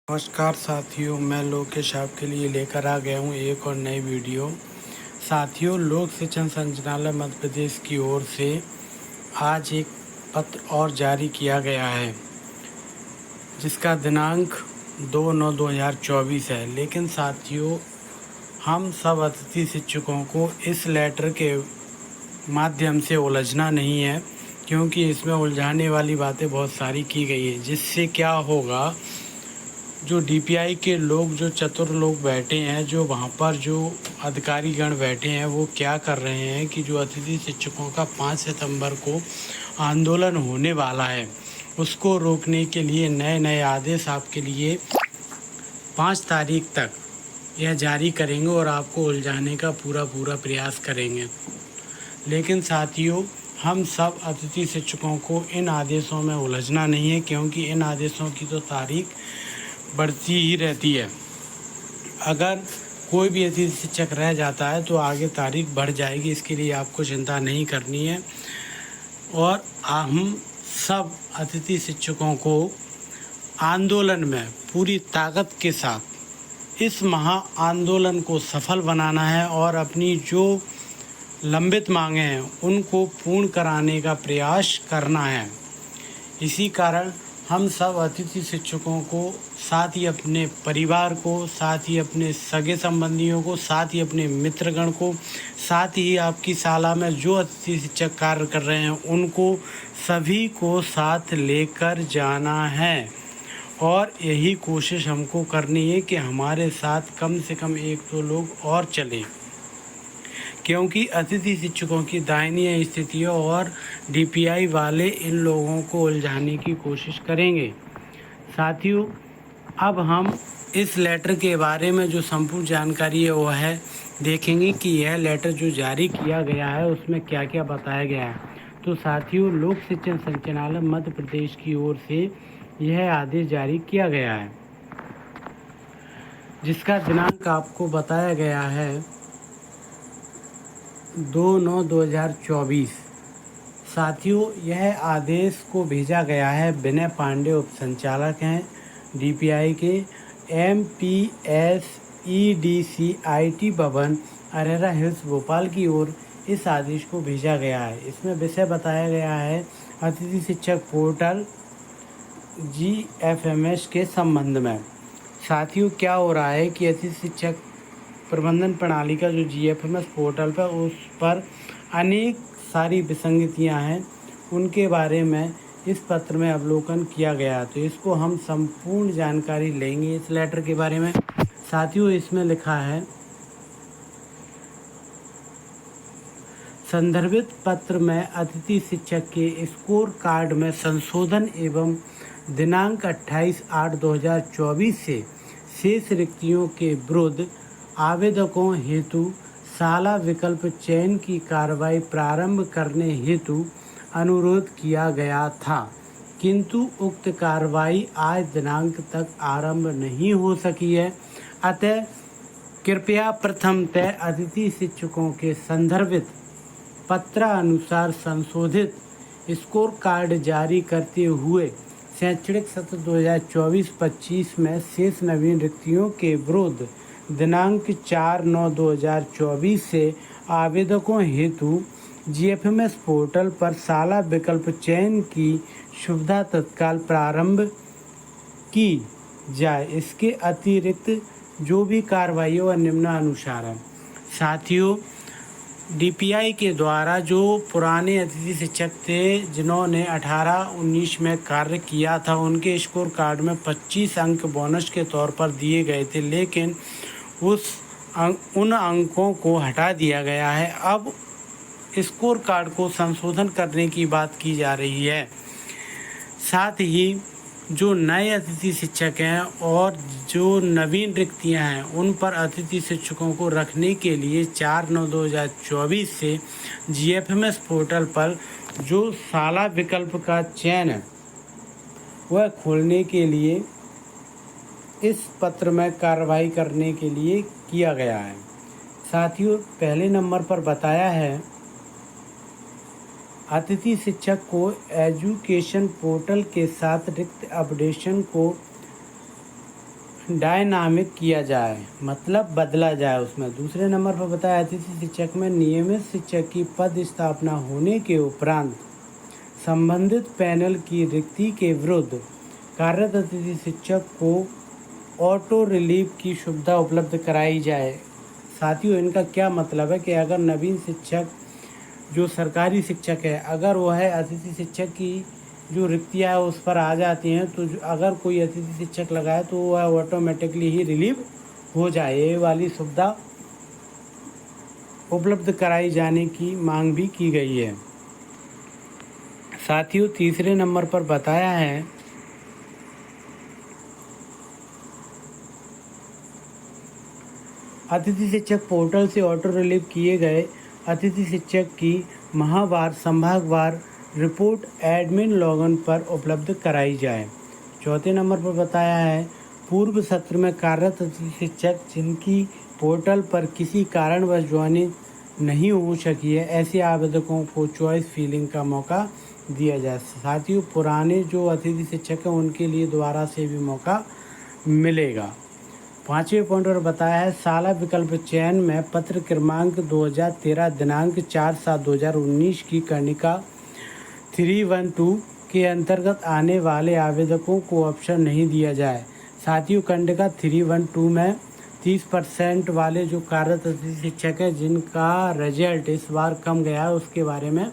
नमस्कार साथियों, मैं लोकेश आपके लिए लेकर आ गया हूँ एक और नई वीडियो। साथियों, लोक शिक्षण संचालनालय मध्य प्रदेश की ओर से आज एक पत्र और जारी किया गया है, जिसका दिनांक 2/9/2024 है। लेकिन साथियों, हम सब अतिथि शिक्षकों को इस लेटर के माध्यम से उलझना नहीं है, क्योंकि इसमें उलझाने वाली बातें बहुत सारी की गई है। जिससे क्या होगा, जो डीपीआई के लोग, जो चतुर लोग बैठे हैं, जो वहाँ पर जो अधिकारीगण बैठे हैं, वो क्या कर रहे हैं कि जो अतिथि शिक्षकों का 5 सितंबर को आंदोलन होने वाला है, उसको रोकने के लिए नए नए आदेश आपके लिए 5 तारीख तक यह जारी करेंगे और आपको उलझाने का पूरा प्रयास करेंगे। लेकिन साथियों, हम सब अतिथि शिक्षकों को इन आदेशों में उलझना नहीं है, क्योंकि इन आदेशों की तो तारीख बढ़ती ही रहती है। अगर कोई भी अतिथि शिक्षक रह जाता है तो आगे तारीख बढ़ जाएगी, इसके लिए आपको चिंता नहीं करनी है। और हम सब अतिथि शिक्षकों को आंदोलन में पूरी ताकत के साथ इस महा आंदोलन को सफल बनाना है और अपनी जो लंबित मांगे हैं उनको पूर्ण कराने का प्रयास करना है। इसी कारण हम सब अतिथि शिक्षकों को, साथ ही अपने परिवार को, साथ ही अपने सगे संबंधियों को, साथ ही अपने मित्रगण को, साथ ही आपकी शाला में जो अतिथि शिक्षक कार्य कर रहे हैं उनको सभी को साथ लेकर जाना है। और यही कोशिश हमको करनी है कि हमारे साथ कम से कम 1-2 लोग और चलें, क्योंकि अतिथि शिक्षकों की दयनीय स्थिति है और डीपीआई वाले इन लोगों को उलझाने की कोशिश करेंगे। साथियों, अब हम इस लेटर के बारे में जो संपूर्ण जानकारी है वो है, देखेंगे कि यह लेटर जो जारी किया गया है उसमें क्या क्या बताया गया है। तो साथियों, लोक शिक्षण संचालनालय मध्य प्रदेश की ओर से यह आदेश जारी किया गया है, जिसका दिनांक आपको बताया गया है 2/9/2024। साथियों, यह आदेश को भेजा गया है विनय पांडे, उप संचालक हैं डीपीआई के, MPSEDCIT भवन, अरेरा हिल्स, भोपाल की ओर इस आदेश को भेजा गया है। इसमें विषय बताया गया है अतिथि शिक्षक पोर्टल GFMS के संबंध में। साथियों, क्या हो रहा है कि अतिथि शिक्षक प्रबंधन प्रणाली का जो GFMS पोर्टल पर, उस पर अनेक सारी विसंगतियां हैं, उनके बारे में इस पत्र में अवलोकन किया गया। तो इसको हम संपूर्ण जानकारी लेंगे इस लेटर के बारे में। साथियों, इसमें लिखा है, संदर्भित पत्र में अतिथि शिक्षक के स्कोर कार्ड में संशोधन एवं दिनांक 28/8/2024 से शेष रिक्तियों के विरुद्ध आवेदकों हेतु शाला विकल्प चयन की कार्रवाई प्रारंभ करने हेतु अनुरोध किया गया था, किंतु उक्त कार्रवाई आज दिनांक तक आरंभ नहीं हो सकी है। अतः कृपया प्रथमतः अतिथि शिक्षकों के संदर्भित पत्रानुसार संशोधित स्कोर कार्ड जारी करते हुए शैक्षणिक सत्र 2024-25 में शेष नवीन रिक्तियों के विरुद्ध दिनांक 4/9/2024 से आवेदकों हेतु GFMS पोर्टल पर शाला विकल्प चयन की सुविधा तत्काल प्रारंभ की जाए। इसके अतिरिक्त जो भी कार्रवाई वह निम्नानुसार है। साथियों, डीपीआई के द्वारा जो पुराने अतिथि शिक्षक थे, जिन्होंने 18-19 में कार्य किया था, उनके स्कोर कार्ड में 25 अंक बोनस के तौर पर दिए गए थे, लेकिन उन अंकों को हटा दिया गया है। अब स्कोर कार्ड को संशोधन करने की बात की जा रही है। साथ ही जो नए अतिथि शिक्षक हैं और जो नवीन रिक्तियां हैं, उन पर अतिथि शिक्षकों को रखने के लिए 4/9/2024 से GFMS पोर्टल पर जो शाला विकल्प का चयन है वह खोलने के लिए इस पत्र में कार्रवाई करने के लिए किया गया है। साथियों, पहले नंबर पर बताया है, अतिथि शिक्षक को एजुकेशन पोर्टल के साथ रिक्त अपडेशन को डायनामिक किया जाए, मतलब बदला जाए उसमें। दूसरे नंबर पर बताया अतिथि शिक्षक में नियमित शिक्षक की पद स्थापना होने के उपरांत संबंधित पैनल की रिक्ति के विरुद्ध कार्यरत अतिथि शिक्षक को ऑटो रिलीव की सुविधा उपलब्ध कराई जाए। साथियों, इनका क्या मतलब है कि अगर नवीन शिक्षक जो सरकारी शिक्षक है, अगर वो है अतिथि शिक्षक की जो रिक्तियाँ है उस पर आ जाती हैं, तो अगर कोई अतिथि शिक्षक लगाए तो वह ऑटोमेटिकली ही रिलीव हो जाए। ये वाली सुविधा उपलब्ध कराई जाने की मांग भी की गई है। साथियों, तीसरे नंबर पर बताया है अतिथि शिक्षक पोर्टल से ऑटो रिलीव किए गए अतिथि शिक्षक की माहवार संभागवार रिपोर्ट एडमिन लॉगिन पर उपलब्ध कराई जाए। चौथे नंबर पर बताया है पूर्व सत्र में कार्यरत अतिथि शिक्षक जिनकी पोर्टल पर किसी कारणवश ज्वाइनिंग नहीं हो सकी है, ऐसे आवेदकों को चॉइस फिलिंग का मौका दिया जाए। साथियों, पुराने जो अतिथि शिक्षक हैं उनके लिए दोबारा से भी मौका मिलेगा। पाँचवें पॉइंट पर बताया है साला विकल्प चयन में पत्र क्रमांक 2013 दिनांक 4/7/2019 की कर्णिका 312 के अंतर्गत आने वाले आवेदकों को ऑप्शन नहीं दिया जाए। साथियों, कर्णिका 312 में 30% वाले जो कार्यरत अतिथि शिक्षक हैं जिनका रिजल्ट इस बार कम गया है उसके बारे में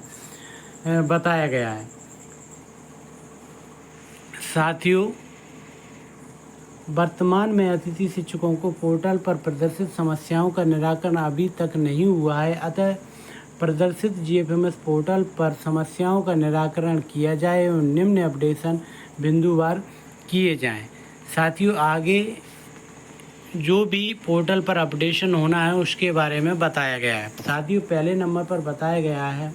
बताया गया है। साथियों, वर्तमान में अतिथि शिक्षकों को पोर्टल पर प्रदर्शित समस्याओं का निराकरण अभी तक नहीं हुआ है, अतः प्रदर्शित जीएफएमएस पोर्टल पर समस्याओं का निराकरण किया जाए और निम्न अपडेशन बिंदुवार किए जाएं। साथियों, आगे जो भी पोर्टल पर अपडेशन होना है उसके बारे में बताया गया है। साथियों, पहले नंबर पर बताया गया है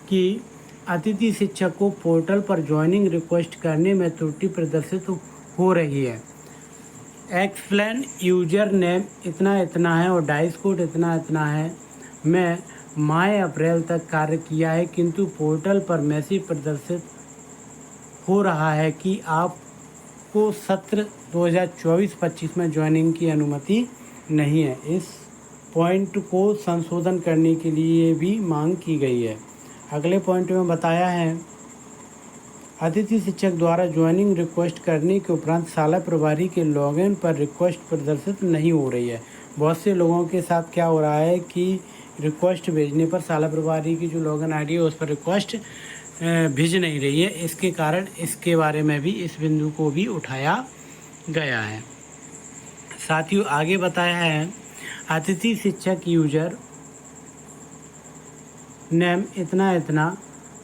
कि अतिथि शिक्षक को पोर्टल पर ज्वाइनिंग रिक्वेस्ट करने में त्रुटि प्रदर्शित हो रही है। एक्सप्लेन यूजर नेम इतना इतना है और डाइस कोड इतना इतना है। मैं मार्च अप्रैल तक कार्य किया है, किंतु पोर्टल पर मैसेज प्रदर्शित हो रहा है कि आपको सत्र 2024-25 में ज्वाइनिंग की अनुमति नहीं है। इस पॉइंट को संशोधन करने के लिए भी मांग की गई है। अगले पॉइंट में बताया है अतिथि शिक्षक द्वारा ज्वाइनिंग रिक्वेस्ट करने के उपरांत शाला प्रभारी के लॉगिन पर रिक्वेस्ट प्रदर्शित नहीं हो रही है। बहुत से लोगों के साथ क्या हो रहा है कि रिक्वेस्ट भेजने पर शाला प्रभारी की जो लॉगिन आईडी है उस पर रिक्वेस्ट भेज नहीं रही है। इसके कारण इसके बारे में भी इस बिंदु को भी उठाया गया है। साथियों, आगे बताया है अतिथि शिक्षक यूजर नेम इतना इतना,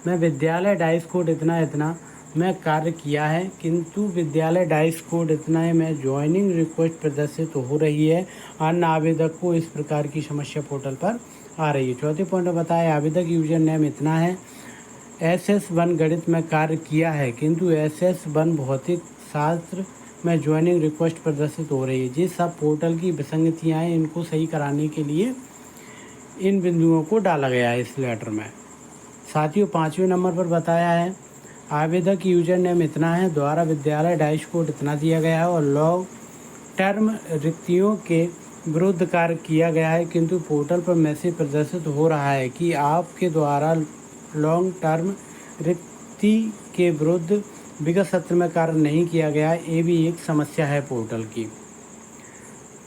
मैं विद्यालय डाइस कोड इतना इतना मैं कार्य किया है, किंतु विद्यालय डाइस कोड इतना है में ज्वाइनिंग रिक्वेस्ट प्रदर्शित हो रही है। अन्य आवेदक को इस प्रकार की समस्या पोर्टल पर आ रही है। चौथे पॉइंट में बताया आवेदक यूजर नेम इतना है, SS1 गणित में कार्य किया है, किंतु SS1 भौतिक शास्त्र में ज्वाइनिंग रिक्वेस्ट प्रदर्शित हो रही है। ये सब पोर्टल की विसंगतियाँ हैं, इनको सही कराने के लिए इन बिंदुओं को डाला गया है इस लेटर में। साथियों, पाँचवें नंबर पर बताया है आवेदक यूजर नेम इतना है, द्वारा विद्यालय डाइस कोड इतना दिया गया है और लॉन्ग टर्म रिक्तियों के विरुद्ध कार्य किया गया है, किंतु पोर्टल पर मैसेज प्रदर्शित हो रहा है कि आपके द्वारा लॉन्ग टर्म रिक्ति के विरुद्ध विगत सत्र में कार्य नहीं किया गया है। ये भी एक समस्या है पोर्टल की।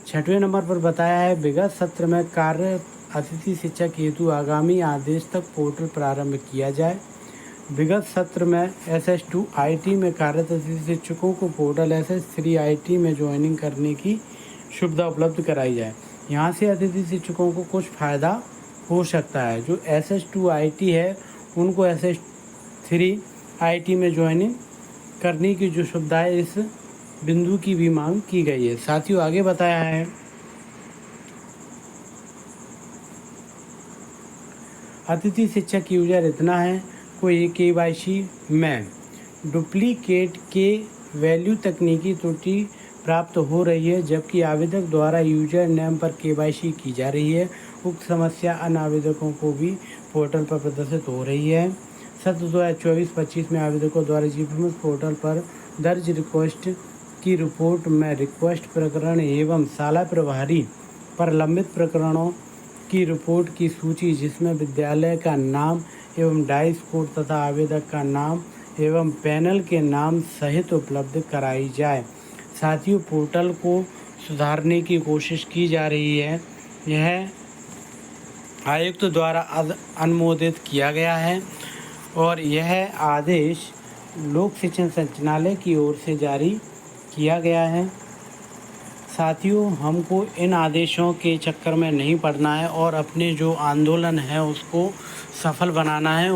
छठवें नंबर पर बताया है विगत सत्र में कार्य अतिथि शिक्षक हेतु आगामी आदेश तक पोर्टल प्रारंभ किया जाए। विगत सत्र में SS2 IT में कार्यरत अतिथि शिक्षकों को पोर्टल SS3 IT में ज्वाइनिंग करने की सुविधा उपलब्ध कराई जाए। यहाँ से अतिथि शिक्षकों को कुछ फ़ायदा हो सकता है। जो SS2 IT है उनको SS3 IT में ज्वाइनिंग करने की जो सुविधा है इस बिंदु की भी मांग की गई है। साथियों, आगे बताया है अतिथि शिक्षक यूजर इतना है, कोई KYC में डुप्लीकेट के वैल्यू तकनीकी त्रुटि प्राप्त हो रही है, जबकि आवेदक द्वारा यूजर नेम पर KYC की जा रही है। उक्त समस्या अन्य आवेदकों को भी पोर्टल पर प्रदर्शित हो रही है। सत्र 2024-25 में आवेदकों द्वारा जीएफएमएस पोर्टल पर दर्ज रिक्वेस्ट की रिपोर्ट में रिक्वेस्ट प्रकरण एवं शाला प्रभारी पर लंबित प्रकरणों की रिपोर्ट की सूची, जिसमें विद्यालय का नाम एवं डाइस कोड तथा आवेदक का नाम एवं पैनल के नाम सहित उपलब्ध कराई जाए। साथियों, पोर्टल को सुधारने की कोशिश की जा रही है। यह आयुक्त द्वारा अनुमोदित किया गया है और यह आदेश लोक शिक्षण संचालनालय की ओर से जारी किया गया है। साथियों, हमको इन आदेशों के चक्कर में नहीं पड़ना है और अपने जो आंदोलन है उसको सफल बनाना है।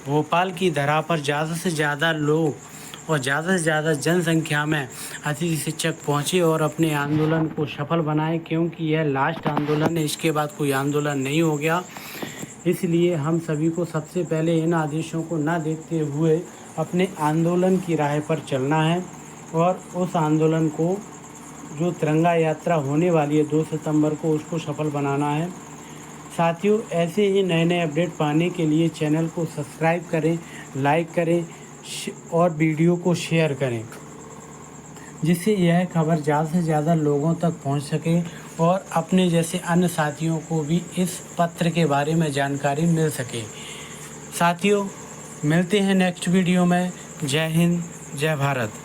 भोपाल की धरा पर ज़्यादा से ज़्यादा लोग और ज़्यादा से ज़्यादा जनसंख्या में अतिथि शिक्षक पहुँचे और अपने आंदोलन को सफल बनाएं, क्योंकि यह लास्ट आंदोलन है, इसके बाद कोई आंदोलन नहीं हो गया। इसलिए हम सभी को सबसे पहले इन आदेशों को ना देखते हुए अपने आंदोलन की राह पर चलना है और उस आंदोलन को, जो तिरंगा यात्रा होने वाली है 2 सितंबर को, उसको सफल बनाना है। साथियों, ऐसे ही नए नए अपडेट पाने के लिए चैनल को सब्सक्राइब करें, लाइक करें और वीडियो को शेयर करें, जिससे यह खबर ज़्यादा से ज़्यादा लोगों तक पहुंच सके और अपने जैसे अन्य साथियों को भी इस पत्र के बारे में जानकारी मिल सके। साथियों, मिलते हैं नेक्स्ट वीडियो में। जय हिंद, जय भारत।